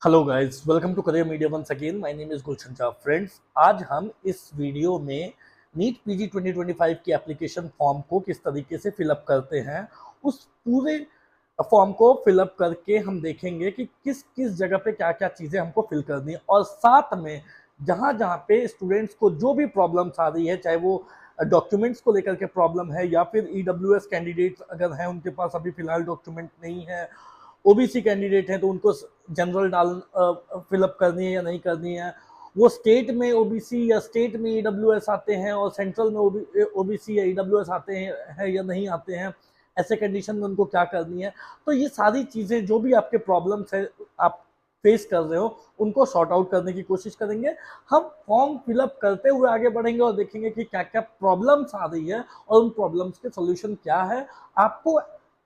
Hello guys, welcome to career media once again. My name is Gulshan Shah. Friends, आज हम इस video में NEET PG 2025 की एप्लीकेशन फॉर्म को किस तरीके से फिलअप करते हैं, उस पूरे फॉर्म को फिलअप करके हम देखेंगे कि किस किस जगह पे क्या क्या चीज़ें हमको फिल करनी है, और साथ में जहाँ जहाँ पे स्टूडेंट्स को जो भी प्रॉब्लम्स आ रही है, चाहे वो डॉक्यूमेंट्स को लेकर के प्रॉब्लम है या फिर ईडब्ल्यूएस कैंडिडेट्स अगर हैं उनके पास अभी फिलहाल डॉक्यूमेंट नहीं है, ओबीसी कैंडिडेट हैं तो उनको जनरल फिलअप करनी है या नहीं करनी है, वो स्टेट में ओबीसी या स्टेट में ईडब्ल्यूएस आते हैं और सेंट्रल में ओबीसी या ईडब्ल्यूएस आते हैं या नहीं आते हैं, ऐसे कंडीशन में उनको क्या करनी है। तो ये सारी चीज़ें जो भी आपके प्रॉब्लम्स है आप फेस कर रहे हो उनको सॉर्ट आउट करने की कोशिश करेंगे। हम फॉर्म फिलअप करते हुए आगे बढ़ेंगे और देखेंगे कि क्या क्या प्रॉब्लम्स आ रही है और उन प्रॉब्लम्स के सोल्यूशन क्या है, आपको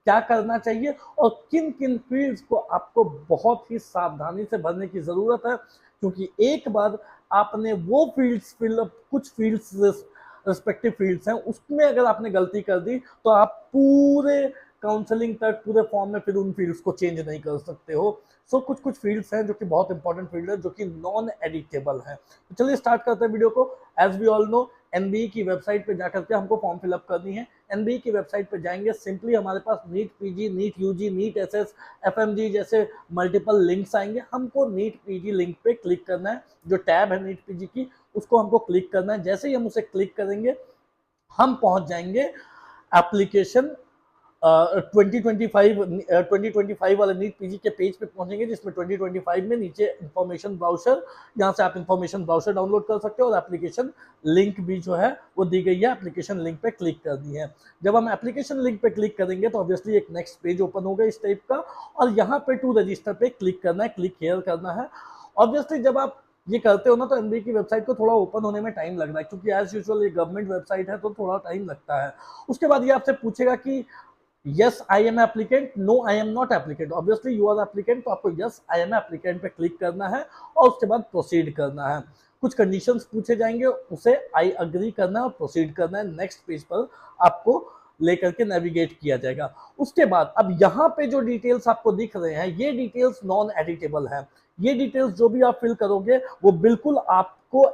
क्या करना चाहिए और किन किन फील्ड्स को आपको बहुत ही सावधानी से भरने की ज़रूरत है, क्योंकि एक बार आपने वो फील्ड्स फिलअप, कुछ फील्ड्स रिस्पेक्टिव फील्ड्स हैं उसमें अगर आपने गलती कर दी तो आप पूरे काउंसलिंग तक, पूरे फॉर्म में फिर उन फील्ड्स को चेंज नहीं कर सकते हो। सो कुछ कुछ फील्ड्स हैं जो कि बहुत इंपॉर्टेंट फील्ड है, जो कि नॉन एडिटेबल है। तो चलिए स्टार्ट करते हैं वीडियो को। As we all know, NBA की वेबसाइट पे जाकर के हमको फॉर्म फिलअप करनी है। एनबीए की वेबसाइट पे जाएंगे, सिंपली हमारे पास NEET PG, NEET UG, NEET SS, FMG जैसे मल्टीपल लिंक्स आएंगे। हमको नीट पीजी लिंक पे क्लिक करना है, जो टैब है नीट पीजी की उसको हमको क्लिक करना है। जैसे ही हम उसे क्लिक करेंगे हम पहुंच जाएंगे एप्लीकेशन 2025 वाले नीट पीजी के पेज पे पहुंचेंगे, जिसमें 2025 में नीचे इंफॉर्मेशन ब्राउजर, यहाँ से आप इंफॉर्मेशन ब्राउजर डाउनलोड कर सकते हो और एप्लीकेशन लिंक भी जो है वो दी गई है। एप्लीकेशन लिंक पे क्लिक करनी है। जब हम एप्लीकेशन लिंक पे क्लिक करेंगे तो ऑब्वियसली एक नेक्स्ट पेज ओपन होगा इस टाइप का, और यहाँ पे टू रजिस्टर पे क्लिक करना है, क्लिक हियर करना है। ऑब्वियसली जब आप ये करते हो ना तो एनबीए की वेबसाइट को थोड़ा ओपन होने में टाइम लग रहा है, क्योंकि एज यूजुअल ये गवर्नमेंट वेबसाइट है तो थोड़ा टाइम लगता है। उसके बाद ये आपसे पूछेगा कि yes I am applicant, no I am not applicant। obviously you are applicant, तो आपको yes I am applicant पे क्लिक करना है और उसके बाद प्रोसीड करना है। कुछ कंडीशंस पूछे जाएंगे, उसे आई अग्री करना है और प्रोसीड करना है। नेक्स्ट पेज पर आपको लेकर के नेविगेट किया जाएगा। उसके बाद अब यहाँ पे जो डिटेल्स आपको दिख रहे हैं ये डिटेल्स नॉन एडिटेबल है। ये डिटेल्स जो भी आप फिल करोगे वो बिल्कुल आपको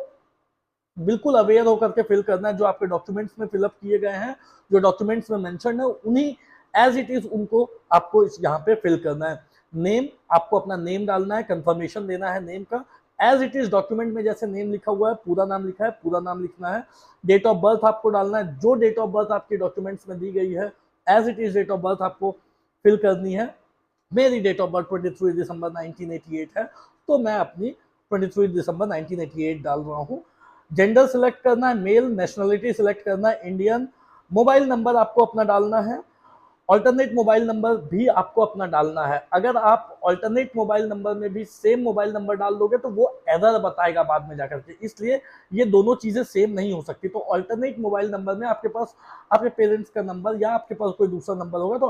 बिल्कुल अवेयर होकर के फिल करना है। जो आपके डॉक्यूमेंट्स में फिलअप किए गए हैं, जो डॉक्यूमेंट्स में मेंशन है, उन्हीं एज इट इज उनको आपको इस यहाँ पे फिल करना है। नेम, आपको अपना नेम डालना है, कंफर्मेशन देना है नेम का। एज इट इज डॉक्यूमेंट में जैसे नेम लिखा हुआ है, पूरा नाम लिखा है, पूरा नाम लिखना है। डेट ऑफ बर्थ आपको डालना है, जो डेट ऑफ बर्थ आपके डॉक्यूमेंट्स में दी गई है as it is date of birth आपको फिल करनी है। मेरी डेट ऑफ बर्थ 23 दिसंबर 1988 है, तो मैं अपनी 23 दिसंबर 1988 डाल रहा हूँ। जेंडर सिलेक्ट करना है, मेल। नेशनलिटी सिलेक्ट करना है, इंडियन। मोबाइल नंबर आपको अपना डालना है। ऑल्टरनेट मोबाइल नंबर भी आपको अपना डालना है। अगर आप ऑल्टरनेट मोबाइल नंबर में भी सेम मोबाइल नंबर डाल दोगे तो वो एरर बताएगा बाद में जाकर के, इसलिए ये दोनों चीजें सेम नहीं हो सकती। तो ऑल्टरनेट मोबाइल नंबर में आपके पास आपके पेरेंट्स का नंबर या आपके पास कोई दूसरा नंबर होगा तो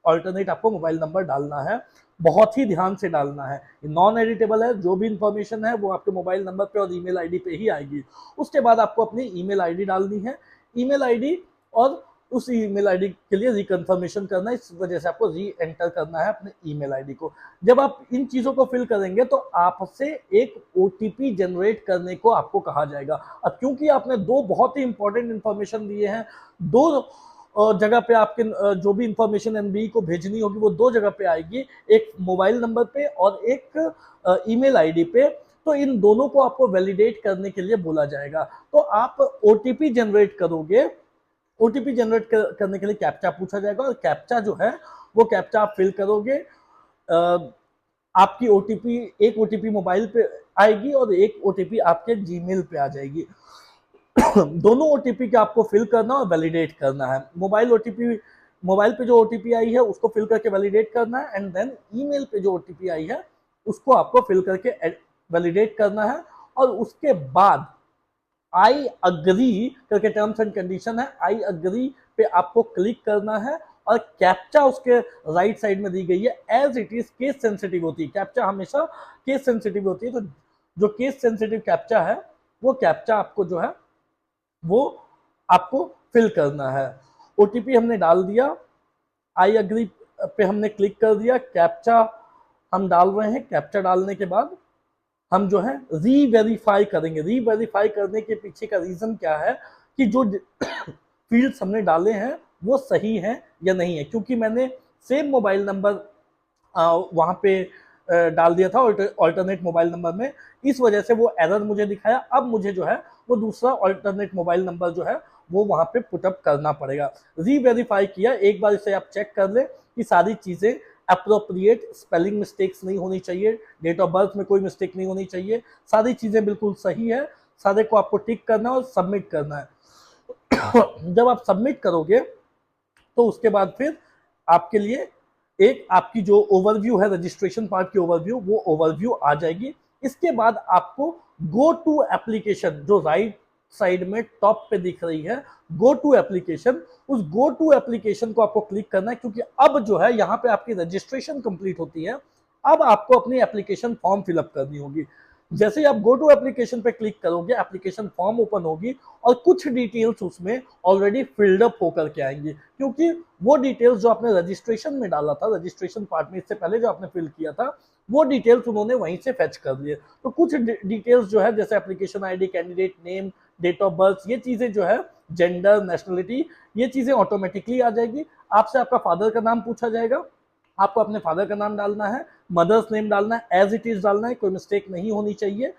ऑल्टरनेट आपको मोबाइल नंबर डालना है। बहुत ही ध्यान से डालना है, नॉन एडिटेबल है। जो भी इंफॉर्मेशन है वो आपके मोबाइल नंबर पे और ईमेल आईडी पे ही आएगी। उसके बाद आपको अपनी ईमेल आईडी डालनी है। ईमेल आईडी और उस ईमेल आईडी के लिए रिकन्फर्मेशन करना है, इस वजह से आपको री एंटर करना है अपने ईमेल आईडी को। जब आप इन चीजों को फिल करेंगे तो आपसे एक ओटीपी जनरेट करने को आपको कहा जाएगा। अब क्योंकि आपने दो बहुत ही इंपॉर्टेंट इंफॉर्मेशन दिए हैं, दो जगह पे आपके जो भी इंफॉर्मेशन एनबीई को भेजनी होगी वो दो जगह पे आएगी, एक मोबाइल नंबर पे और एक ईमेल आईडी पे। तो इन दोनों को आपको वैलिडेट करने के लिए बोला जाएगा। तो आप ओटीपी जनरेट करोगे, ओटीपी जनरेट करने के लिए कैप्चा पूछा जाएगा, और कैप्चा जो है वो कैप्चा आप फिल करोगे। आपकी ओटीपी, एक ओटीपी मोबाइल पे आएगी और एक ओटीपी आपके जीमेल पे आ जाएगी। दोनों ओटीपी के आपको फिल करना और वैलिडेट करना है। मोबाइल पे जो ओटीपी आई है उसको फिल करके वैलिडेट करना है, एंड देन ईमेल पे जो ओटीपी आई है उसको आपको फिल करके वैलिडेट करना है। और उसके बाद आई अग्री करके टर्म्स एंड कंडीशन है, आई अग्री पे आपको क्लिक करना है। और कैप्चा उसके राइट साइड में दी गई है, as it is case sensitive होती है। कैप्चा हमेशा केस सेंसिटिव होती है, तो जो केस सेंसिटिव कैप्चा है वो कैप्चा आपको जो है वो आपको फिल करना है। ओटीपी हमने डाल दिया, आई अग्री पे हमने क्लिक कर दिया, कैप्चा हम डाल रहे हैं। कैप्चा डालने के बाद हम जो है री-वेरीफाई करेंगे। री-वेरीफाई करने के पीछे का रीजन क्या है कि जो फील्ड्स हमने डाले हैं वो सही हैं या नहीं है, क्योंकि मैंने सेम मोबाइल नंबर वहाँ पे डाल दिया था ऑल्टरनेट मोबाइल नंबर में, इस वजह से वो एरर मुझे दिखाया। अब मुझे जो है वो दूसरा ऑल्टरनेट मोबाइल नंबर जो है वो वहाँ पे पुटअप करना पड़ेगा। री-वेरीफाई किया, एक बार इसे आप चेक कर लें कि सारी चीज़ें अप्रोप्रिएट, स्पेलिंग मिस्टेक्स नहीं होनी चाहिए, डेट ऑफ बर्थ में कोई मिस्टेक नहीं होनी चाहिए, सारी चीज़ें बिल्कुल सही है। सारे को आपको टिक करना है और सबमिट करना है। जब आप सबमिट करोगे तो उसके बाद फिर आपके लिए एक आपकी जो ओवरव्यू है, रजिस्ट्रेशन पार्ट की ओवरव्यू, वो ओवरव्यू आ जाएगी। इसके बाद आपको गो टू एप्लीकेशन, जो राइट साइड में टॉप पे दिख रही है गो टू एप्लीकेशन, उस गो टू एप्लीकेशन को आपको क्लिक करना है, क्योंकि अब जो है यहाँ पे आपकी रजिस्ट्रेशन कंप्लीट होती है। अब आपको अपनी एप्लीकेशन फॉर्म फिलअप करनी होगी। जैसे ही आप गो टू एप्लीकेशन पे क्लिक करोगे, एप्लीकेशन फॉर्म ओपन होगी और कुछ डिटेल्स उसमें ऑलरेडी फिल्ड अप होकर के आएंगी, क्योंकि वो डिटेल्स जो आपने रजिस्ट्रेशन में डाला था, रजिस्ट्रेशन पार्ट में इससे पहले जो आपने फिल किया था, वो डिटेल्स उन्होंने वहीं से फेच कर लिए। तो कुछ डिटेल्स जो है जैसे application ID, candidate name, date of birth, ये चीजें जो है, जेंडर, नेशनलिटी, ये चीजें ऑटोमेटिकली आ जाएगी। आपसे आपका फादर का नाम पूछा जाएगा, आपको अपने फादर का नाम डालना है, मदर्स नेम डालना है, एज इट इज डालना है, कोई मिस्टेक नहीं होनी चाहिए।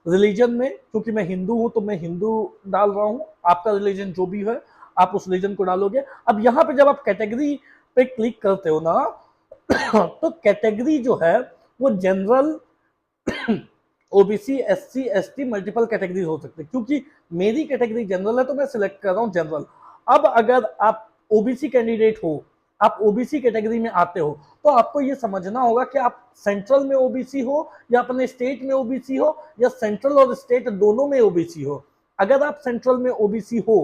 रिलीजन में, क्योंकि मैं हिंदू हूं तो मैं हिंदू डाल रहा हूं, आपका रिलीजन जो भी है आप उस रिलीजन को डालोगे। अब यहाँ पे जब आप कैटेगरी पे क्लिक करते हो ना तो कैटेगरी जो है वो general, OBC, SC, ST, multiple categories हो सकते हैं। क्योंकि मेरी कैटेगरी जनरल है तो मैं सिलेक्ट कर रहा हूँ जनरल। अब अगर आप ओबीसी कैंडिडेट हो, आप ओबीसी कैटेगरी में आते हो, तो आपको ये समझना होगा कि आप सेंट्रल में ओबीसी हो या अपने स्टेट में ओबीसी हो या सेंट्रल और स्टेट दोनों में ओबीसी हो। अगर आप सेंट्रल में ओबीसी हो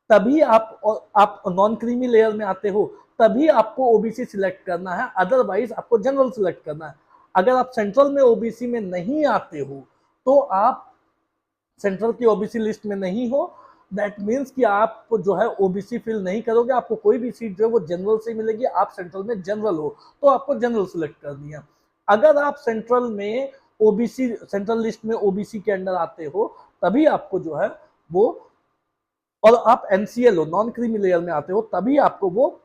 तभी आप नॉन क्रीमी लेयर में आते हो, तभी आपको ओबीसी सिलेक्ट करना है, अदरवाइज आपको जनरल सिलेक्ट करना है। अगर आप सेंट्रल में ओबीसी में नहीं आते हो तो आप सेंट्रल की ओबीसी लिस्ट में नहीं हो, दैट मीन्स कि आप जो है ओबीसी फिल नहीं करोगे, आपको कोई भी सीट जो है वो जनरल से मिलेगी। आप सेंट्रल में जनरल हो तो आपको जनरल सिलेक्ट करनी है। अगर आप सेंट्रल में ओबीसी, सेंट्रल लिस्ट में ओबीसी के अंडर आते हो तभी आपको जो है वो, और आप एनसीएल हो, नॉन क्रीमी लेयर में आते हो, तभी आपको वो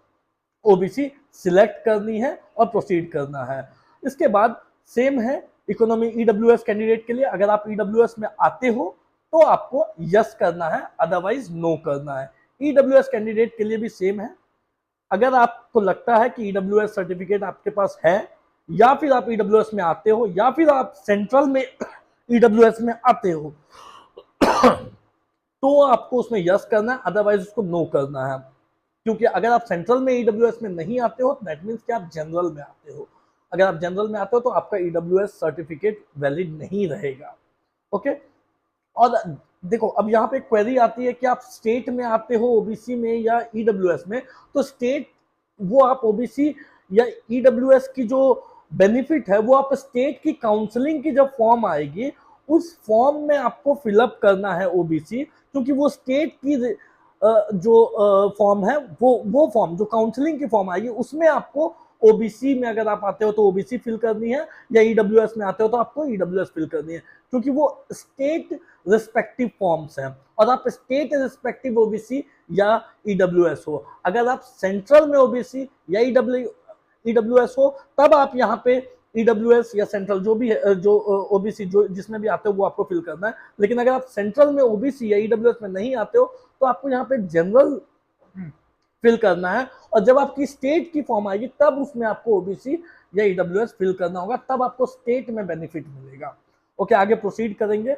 ओबीसी सिलेक्ट करनी है और प्रोसीड करना है। इसके बाद सेम है इकोनॉमी ईडब्ल्यूएस कैंडिडेट के लिए। अगर आप ईडब्ल्यूएस में आते हो तो आपको यस करना है, अदरवाइज नो करना है। ईडब्ल्यूएस कैंडिडेट के लिए भी सेम है। अगर आपको लगता है कि ईडब्ल्यूएस सर्टिफिकेट आपके पास है, या फिर आप ईडब्ल्यूएस में आते हो, या फिर आप सेंट्रल में ईडब्ल्यूएस में आते हो तो आपको उसमें यस करना है, अदरवाइज उसको नो करना है। क्योंकि अगर आप सेंट्रल में ईडब्ल्यूएस में नहीं आते हो दैट मीन्स कि आप जनरल में आते हो। अगर आप जनरल में आते हो तो आपका ईडब्ल्यूएस सर्टिफिकेट वैलिड नहीं रहेगा। ओके, और देखो अब यहाँ पे क्वेरी आती है कि आप स्टेट में आते हो ओबीसी में या ईडब्ल्यूएस में, तो स्टेट, वो आप ओबीसी या ईडब्ल्यूएस की जो बेनिफिट है वो आप स्टेट की काउंसलिंग की जब फॉर्म आएगी उस फॉर्म में आपको फिलअप करना है ओबीसी, क्योंकि वो स्टेट की जो फॉर्म है वो फॉर्म जो काउंसलिंग की फॉर्म आएगी उसमें आपको ओबीसी में अगर आप आते हो तो ओबीसी फिल करनी है, या ईडब्ल्यूएस में आते हो तो आपको ईडब्ल्यूएस फिल करनी है, क्योंकि वो स्टेट रिस्पेक्टिव फॉर्म्स हैं और आप स्टेट रिस्पेक्टिव ओबीसी या ईडब्ल्यूएस हो। अगर आप सेंट्रल में ओबीसी या ईडब्ल्यूएस हो तब आप यहाँ पे ईडब्ल्यूएस या सेंट्रल जो भी है, जो ओबीसी जो जिसमें भी आते हो वो आपको फिल करना है। लेकिन अगर आप सेंट्रल में ओबीसी या ईडब्ल्यूएस में नहीं आते हो तो आपको यहाँ पे जनरल फिल करना है, और जब आपकी स्टेट की फॉर्म आएगी तब उसमें आपको ओबीसी या ईडब्ल्यूएस फिल करना होगा, तब आपको स्टेट में बेनिफिट मिलेगा। ओके, आगे प्रोसीड करेंगे।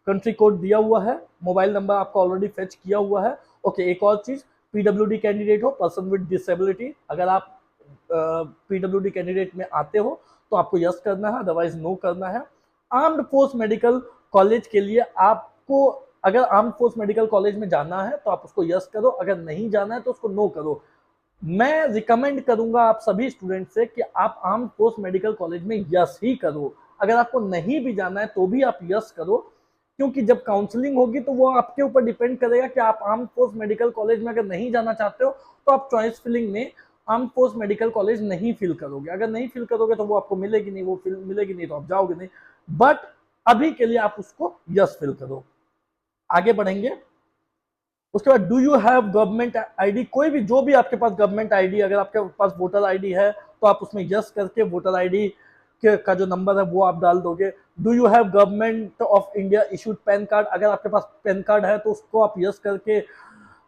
कंट्री कोड दिया हुआ है, मोबाइल नंबर आपका ऑलरेडी फेच किया हुआ है। ओके, एक और चीज, पीडब्ल्यूडी कैंडिडेट हो, पर्सन विद डिसेबिलिटी, अगर आप पीडब्ल्यूडी कैंडिडेट में आते हो तो आपको यस करना है, अदरवाइज नो करना है। आर्म्ड फोर्स मेडिकल कॉलेज के लिए आपको, अगर आर्म्ड फोर्स मेडिकल कॉलेज में जाना है तो आप उसको यस करो, अगर नहीं जाना है तो उसको नो करो। मैं रिकमेंड करूंगा आप सभी स्टूडेंट से कि आप आर्म्ड फोर्स मेडिकल कॉलेज में यस ही करो। अगर आपको नहीं भी जाना है तो भी आप यस करो, क्योंकि जब काउंसलिंग होगी तो वो आपके ऊपर डिपेंड करेगा कि आप आर्म्ड फोर्स मेडिकल कॉलेज में अगर नहीं जाना चाहते हो तो आप चॉइस फिलिंग में आर्म फोर्स मेडिकल कॉलेज नहीं फिल करोगे। अगर नहीं फिल करोगे तो वो आपको मिलेगी नहीं, वो मिलेगी नहीं तो आप जाओगे नहीं, बट अभी के लिए आप उसको यस फिल करो। आगे बढ़ेंगे। उसके बाद do you have government ID, कोई भी जो भी आपके पास गवर्नमेंट आईडी, अगर आपके पास वोटर आईडी है तो आप उसमें यस करके वोटर आईडी का जो नंबर है वो आप डाल दोगे। Do you have government of India issued pan card, अगर आपके पास पैन कार्ड है तो उसको आप यस करके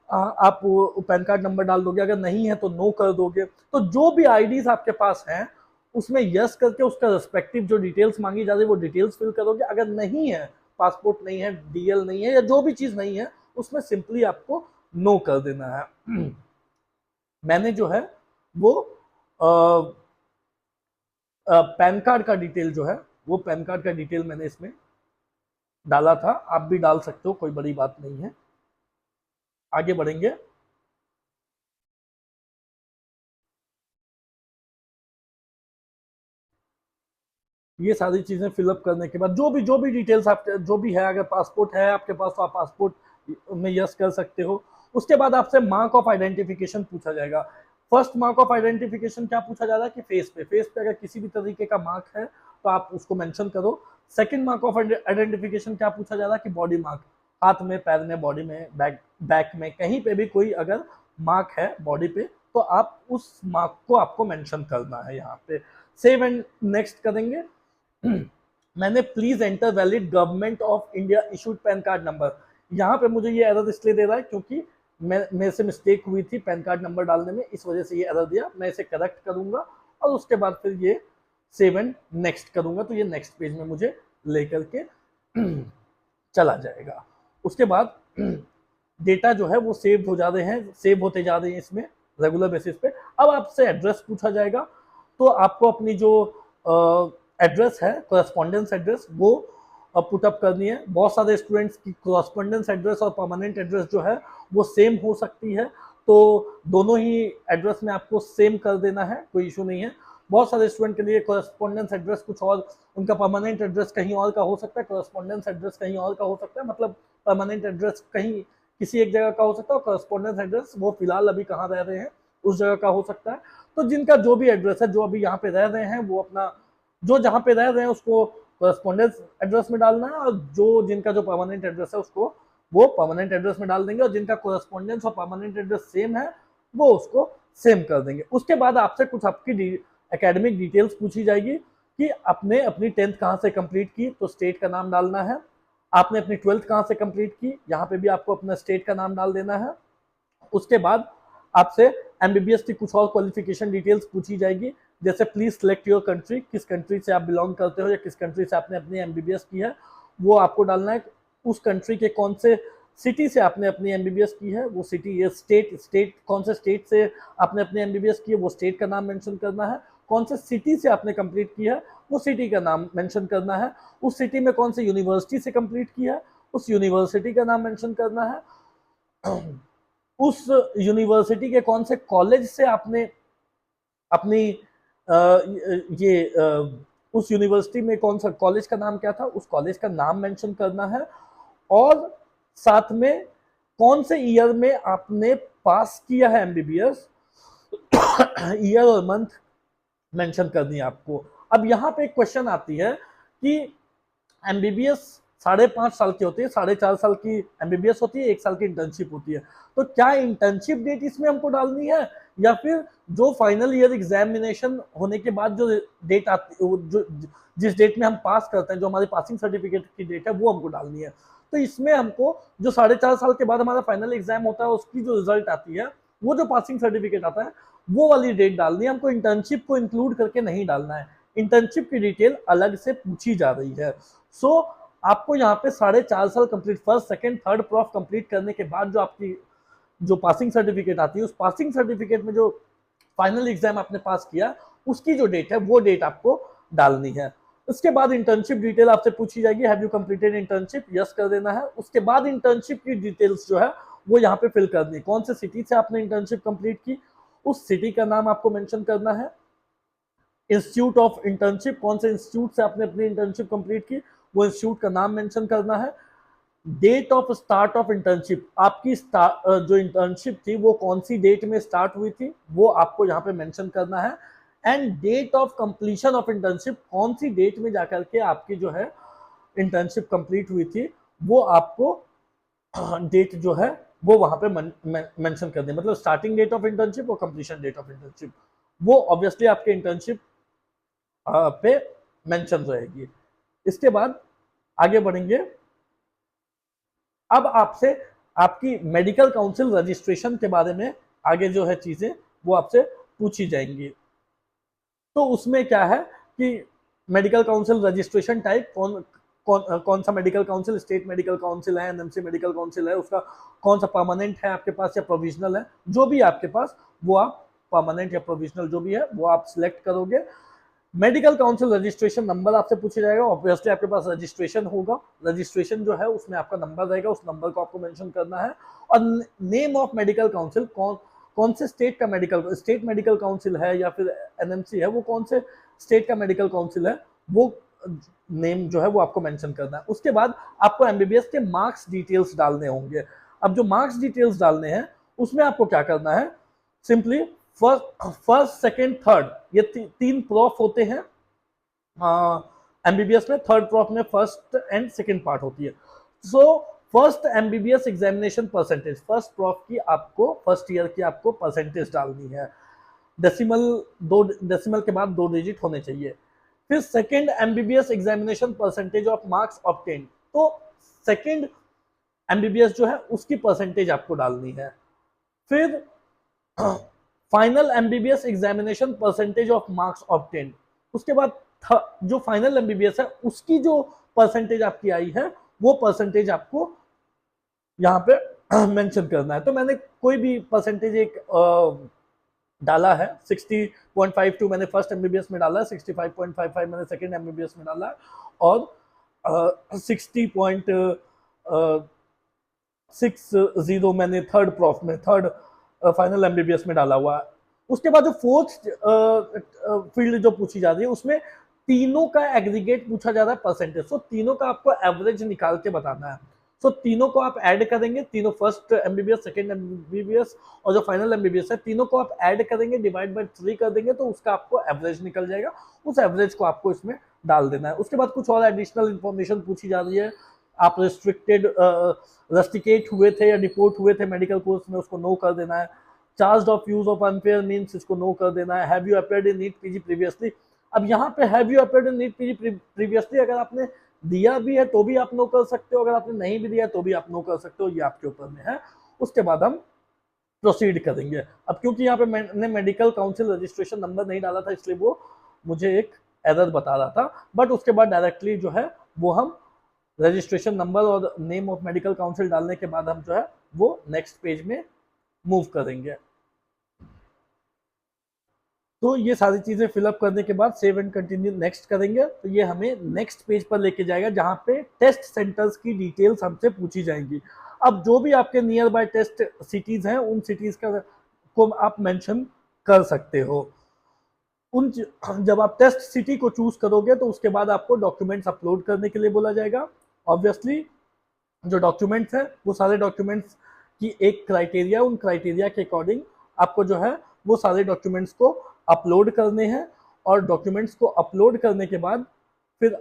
आप पैन कार्ड नंबर डाल दोगे, अगर नहीं है तो नो कर दोगे। तो जो भी आईडीज आपके पास हैं उसमें यस करके उसका रिस्पेक्टिव जो डिटेल्स मांगी जा रही है वो डिटेल्स फिल करोगे। अगर नहीं है, पासपोर्ट नहीं है, डीएल नहीं है, या जो भी चीज नहीं है, उसमें सिंपली आपको नो कर देना है। मैंने जो है वो पैन कार्ड का डिटेल जो है, वो पैन कार्ड का डिटेल मैंने इसमें डाला था, आप भी डाल सकते हो, कोई बड़ी बात नहीं है। आगे बढ़ेंगे। ये सारी चीजें फिलअप करने के बाद जो भी डिटेल्स आप जो भी है, अगर पासपोर्ट है आपके पास तो आप पासपोर्ट में यस कर सकते हो। उसके बाद आपसे मार्क ऑफ आइडेंटिफिकेशन पूछा जाएगा। फर्स्ट मार्क ऑफ आइडेंटिफिकेशन क्या पूछा जा रहा है कि फेस पे अगर किसी भी तरीके का मार्क है तो आप उसको मेंशन करो। सेकंड मार्क ऑफ आइडेंटिफिकेशन क्या पूछा जा रहा है कि बॉडी मार्क, हाथ में, पैर में, बॉडी में, बैक में, कहीं पे भी कोई अगर मार्क है बॉडी पे तो आप उस मार्क को आपको मेंशन करना है यहाँ पे। सेव एंड नेक्स्ट करेंगे। मैंने please enter valid government of India issued pan card number, यहाँ पे मुझे ये एरर इसलिए दे रहा है क्योंकि मेरे से मिस्टेक हुई थी पैन कार्ड नंबर डालने में, इस वजह से ये एरर दिया। मैं इसे करेक्ट करूंगा और उसके बाद फिर ये सेव एंड नेक्स्ट करूंगा तो ये नेक्स्ट पेज में मुझे लेकर के चला जाएगा। उसके बाद डेटा जो है वो सेव हो जा रहे हैं, सेव होते जा रहे हैं इसमें रेगुलर बेसिस पे। अब आपसे एड्रेस पूछा जाएगा तो आपको अपनी जो एड्रेस है, कोरेस्पॉन्डेंस एड्रेस, वो पुटअप करनी है। बहुत सारे स्टूडेंट्स की कोरेस्पॉन्डेंस एड्रेस और परमानेंट एड्रेस जो है वो सेम हो सकती है, तो दोनों ही एड्रेस में आपको सेम कर देना है, कोई इशू नहीं है। बहुत सारे स्टूडेंट के लिए कोरेस्पॉन्डेंस एड्रेस कुछ और, उनका परमानेंट एड्रेस कहीं और का हो सकता है, कोरेस्पॉन्डेंस एड्रेस कहीं और का हो सकता है, मतलब परमानेंट एड्रेस कहीं किसी एक जगह का हो सकता है और कोरेस्पॉन्डेंस एड्रेस वो फिलहाल अभी कहाँ रह रहे हैं उस जगह का हो सकता है। तो जिनका जो भी एड्रेस है, जो अभी यहाँ पे रह रहे हैं, वो अपना जो जहाँ पे रह रहे हैं उसको कोरेस्पॉन्डेंस एड्रेस में डालना है, और जो जिनका जो परमानेंट एड्रेस है उसको वो परमानेंट एड्रेस में डाल देंगे, और जिनका कोरेस्पॉन्डेंस और परमानेंट एड्रेस सेम है वो उसको सेम कर देंगे। उसके बाद आपसे कुछ आपकी एकेडमिक डिटेल्स पूछी जाएगी कि आपने अपनी 10th कहाँ से कंप्लीट की, तो स्टेट का नाम डालना है। आपने अपनी 12th कहाँ से कंप्लीट की, यहाँ पे भी आपको अपना स्टेट का नाम डाल देना है। उसके बाद आपसे एमबीबीएस की कुछ और क्वालिफिकेशन डिटेल्स पूछी जाएगी, जैसे प्लीज सिलेक्ट योर कंट्री, किस कंट्री से आप बिलोंग करते हो या किस कंट्री से आपने अपनी एमबीबीएस की है वो आपको डालना है। उस कंट्री के कौन से सिटी से आपने अपनी एमबीबीएस की है वो सिटी, ये स्टेट कौन से स्टेट से आपने अपनी एमबीबीएस की है वो स्टेट का नाम मेंशन करना है। कौन से सिटी से आपने कंप्लीट की है वो सिटी का नाम मेंशन करना है। उस सिटी में कौन से यूनिवर्सिटी से कंप्लीट की है उस यूनिवर्सिटी का नाम मेंशन करना है। उस यूनिवर्सिटी के कौन से कॉलेज से आपने अपनी उस यूनिवर्सिटी में कौन सा कॉलेज का नाम क्या था उस कॉलेज का नाम मेंशन करना है, और साथ में कौन से ईयर में आपने पास किया है एमबीबीएस, ईयर और मंथ मेंशन करनी है आपको। अब यहाँ पे एक क्वेश्चन आती है कि एमबीबीएस 5.5 साल की होती है, 4.5 साल की एमबीबीएस होती है, 1 साल की इंटर्नशिप होती है, तो क्या इंटर्नशिप डेट इसमें हमको डालनी है या फिर जो फाइनल ईयर एग्जामिनेशन होने के बाद जो डेट आती जो जिस डेट में हम पास करते हैं, जो हमारी पासिंग सर्टिफिकेट की डेट है वो हमको डालनी है। तो इसमें हमको जो 4.5 साल के बाद हमारा फाइनल एग्जाम होता है उसकी जो रिजल्ट आती है, वो जो पासिंग सर्टिफिकेट आता है वो वाली डेट डालनी है, हमको इंटर्नशिप को इंक्लूड करके नहीं डालना है। इंटर्नशिप की डिटेल अलग से पूछी जा रही है। सो आपको यहाँ पे 4.5 साल complete, first second third prof complete करने के बाद जो आपकी जो पासिंग सर्टिफिकेट आती है, उस पासिंग सर्टिफिकेट में जो फाइनल एग्जाम आपने पास किया उसकी जो डेट है वो डेट आपको डालनी है। उसके बाद इंटर्नशिप डिटेल आपसे पूछी जाएगी, have you completed internship, yes कर देना है। उसके बाद इंटर्नशिप की डिटेल्स जो है वो यहाँ पे फिल करनी है, कौन से सिटी से आपने इंटर्नशिप कंप्लीट की उस सिटी का नाम आपको मेंशन करना है। इंस्टीट्यूट ऑफ इंटर्नशिप, कौन से इंस्टीट्यूट से आपने अपनी इंटर्नशिप कंप्लीट की वो इंस्टीट्यूट का नाम मेंशन करना है। Date of start of internship, आपकी जो इंटर्नशिप थी वो कौन सी डेट में स्टार्ट हुई थी वो आपको यहाँ पे मेंशन करना है। End date of completion of internship, कौन सी डेट में जाकर के आपकी जो है इंटर्नशिप कंप्लीट हुई थी वो आपको डेट जो है वो वहां पे मेंशन कर दें, मतलब स्टार्टिंग डेट ऑफ इंटर्नशिप और कंप्लीशन डेट ऑफ इंटर्नशिप वो ऑब्वियसली आपके इंटर्नशिप पे मेंशन रहेगी। इसके बाद आगे बढ़ेंगे। अब आपसे आपकी मेडिकल काउंसिल रजिस्ट्रेशन के बारे में आगे जो है चीजें वो आपसे पूछी जाएंगी। तो उसमें क्या है कि मेडिकल काउंसिल रजिस्ट्रेशन टाइप कौन सा medical council, state medical council है, एनएमसी मेडिकल काउंसिल है, उसका कौन सा परमानेंट है आपके पास या प्रोविजनल है, जो भी आपके पास वो आप परमानेंट या प्रोविजनल जो भी है वो आप सिलेक्ट करोगे। मेडिकल काउंसिल रजिस्ट्रेशन नंबर आपसे पूछा जाएगा, ऑब्वियसली आपके पास रजिस्ट्रेशन होगा, रजिस्ट्रेशन जो है उसमें आपका नंबर रहेगा, उस नंबर को आपको मेंशन करना है। और नेम ऑफ मेडिकल काउंसिल, कौन से स्टेट का स्टेट मेडिकल काउंसिल है या फिर एनएमसी है, वो कौन से स्टेट का मेडिकल काउंसिल है वो नेम जो है वो आपको मेंशन करना है। उसके बाद आपको एमबीबीएस के मार्क्स डिटेल्स डालने होंगे। अब जो मार्क्स डिटेल्स डालने हैं उसमें आपको क्या करना है, सिंपली फर्स्ट सेकेंड थर्ड ये तीन प्रॉफ होते हैं एमबीबीएस में, थर्ड प्रॉफ में फर्स्ट एंड सेकेंड पार्ट होती है। So first MBBS examination percentage, first prof की आपको फर्स्ट ईयर की आपको परसेंटेज डालनी है, डेसिमल के बाद 2 डिजिट होने चाहिए। फिर second MBBS examination percentage of marks obtain, तो सेकेंड एमबीबीएस जो है उसकी परसेंटेज आपको डालनी है। फिर final MBBS examination percentage of marks obtain, उसके बाद जो फाइनल एमबीबीएस है उसकी जो परसेंटेज आपकी आई है वो परसेंटेज आपको यहाँ पे मेंशन करना है। तो मैंने कोई भी परसेंटेज एक डाला है, 60.52 मैंने फर्स्ट एमबीबीएस में डाला है, 65.55 मैंने सेकेंड एमबीबीएस में डाला है और 60.60 मैंने थर्ड प्रॉफ में, थर्ड फाइनल एमबीबीएस में डाला हुआ है। उसके बाद जो फोर्थ फील्ड जो पूछी जा रही है उसमें तीनों का एग्रीगेट पूछा जा रहा है परसेंटेज, तो तीनों का आपको एवरेज निकाल के बताना है। सो तीनों को आप ऐड करेंगे, तीनों फर्स्ट एमबीबीएस, सेकेंड एमबीबीएस और जो फाइनल एमबीबीएस है तीनों को आप ऐड करेंगे, डिवाइड बाय 3 कर देंगे तो उसका आपको एवरेज निकल जाएगा, उस एवरेज को आपको इसमें डाल देना है। उसके बाद कुछ और एडिशनल इंफॉर्मेशन पूछी जा रही है, आप रस्टिकेट हुए थे या डिपोर्ट हुए थे मेडिकल कोर्स में, उसको नो कर देना है। Charge of use of unfair means, इसको नो कर देना है। Have you appeared in NEET PG previously, अब यहाँ पे have you appeared in NEET PG previously अगर आपने दिया भी है तो भी आप नो कर सकते हो, अगर आपने नहीं भी दिया तो भी आप नो कर सकते हो, ये आपके ऊपर में है। उसके बाद हम प्रोसीड करेंगे। अब क्योंकि यहाँ पे मैंने मेडिकल काउंसिल रजिस्ट्रेशन नंबर नहीं डाला था इसलिए वो मुझे एक एरर बता रहा था, बट उसके बाद डायरेक्टली जो है वो हम रजिस्ट्रेशन नंबर और नेम ऑफ मेडिकल काउंसिल डालने के बाद हम जो है वो नेक्स्ट पेज में मूव करेंगे। तो ये सारी चीजें फिलअप करने के बाद सेव एंड कंटिन्यू नेक्स्ट करेंगे तो ये हमें नेक्स्ट पेज पर लेके जाएगा जहां पे टेस्ट सेंटर्स की डिटेल्स हमसे पूछी जाएंगी। अब जो भी आपके नियर बाय टेस्ट सिटीज हैं उन सिटीज का को आप मेंशन कर सकते हो। उन जब आप टेस्ट सिटी को चूज करोगे तो उसके बाद आपको डॉक्यूमेंट्स अपलोड करने के लिए बोला जाएगा। ऑब्वियसली जो डॉक्यूमेंट्स हैं वो सारे डॉक्यूमेंट्स की एक क्राइटेरिया, उन क्राइटेरिया के अकॉर्डिंग आपको जो है वो सारे डॉक्यूमेंट्स को अपलोड करने हैं। और डॉक्यूमेंट्स को अपलोड करने के बाद फिर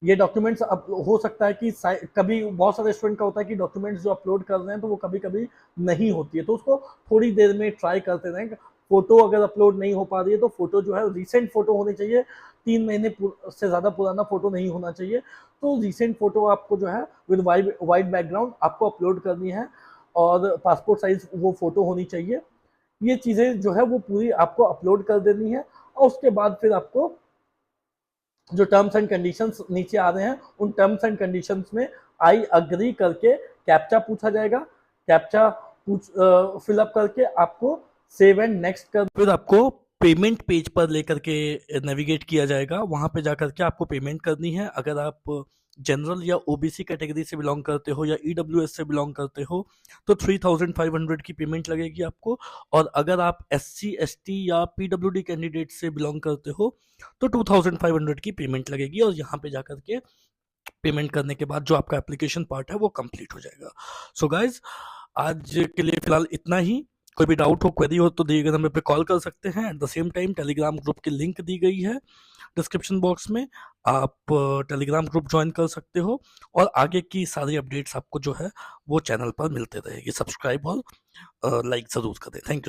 ये डॉक्यूमेंट्स हो सकता है कि कभी बहुत सारे स्टूडेंट का होता है कि डॉक्यूमेंट्स जो अपलोड कर रहे हैं तो वो कभी कभी नहीं होती है, तो उसको थोड़ी देर में ट्राई करते रहें। फोटो अगर अपलोड नहीं हो पा रही है तो फोटो जो है रिसेंट फोटो होनी चाहिए, 3 महीने से ज़्यादा पुराना फोटो नहीं होना चाहिए। तो रिसेंट फोटो आपको जो है विद वाइट बैकग्राउंड आपको अपलोड करनी है और पासपोर्ट साइज वो फोटो होनी चाहिए। ये चीज़ें जो है वो पूरी आपको अपलोड कर देनी है। और उसके बाद फिर आपको जो टर्म्स एंड कंडीशंस नीचे आ रहे हैं उन टर्म्स एंड कंडीशंस में आई अग्री करके कैप्चा पूछा जाएगा। कैप्चा फिलअप करके आपको सेव एंड नेक्स्ट कर, फिर आपको पेमेंट पेज पर लेकर के नेविगेट किया जाएगा। वहां पे जाकर के आपको पेमेंट करनी है। अगर आप जनरल या ओबीसी कैटेगरी से बिलोंग करते हो या ईडब्ल्यूएस से बिलोंग करते हो तो 3500 की पेमेंट लगेगी आपको। और अगर आप एससी एसटी या पीडब्ल्यूडी कैंडिडेट से बिलोंग करते हो तो 2500 की पेमेंट लगेगी। और यहाँ पे जाकर के पेमेंट करने के बाद जो आपका एप्लीकेशन पार्ट है वो कंप्लीट हो जाएगा। सो गाइज, आज के लिए फिलहाल इतना ही। कोई भी डाउट हो, क्वेरी हो तो दिए गए नंबर पे कॉल कर सकते हैं। At the same time Telegram group की लिंक दी गई है डिस्क्रिप्शन बॉक्स में, आप टेलीग्राम ग्रुप ज्वाइन कर सकते हो और आगे की सारी अपडेट्स आपको जो है वो चैनल पर मिलते रहेगी। सब्सक्राइब और लाइक ज़रूर करें। Thank you.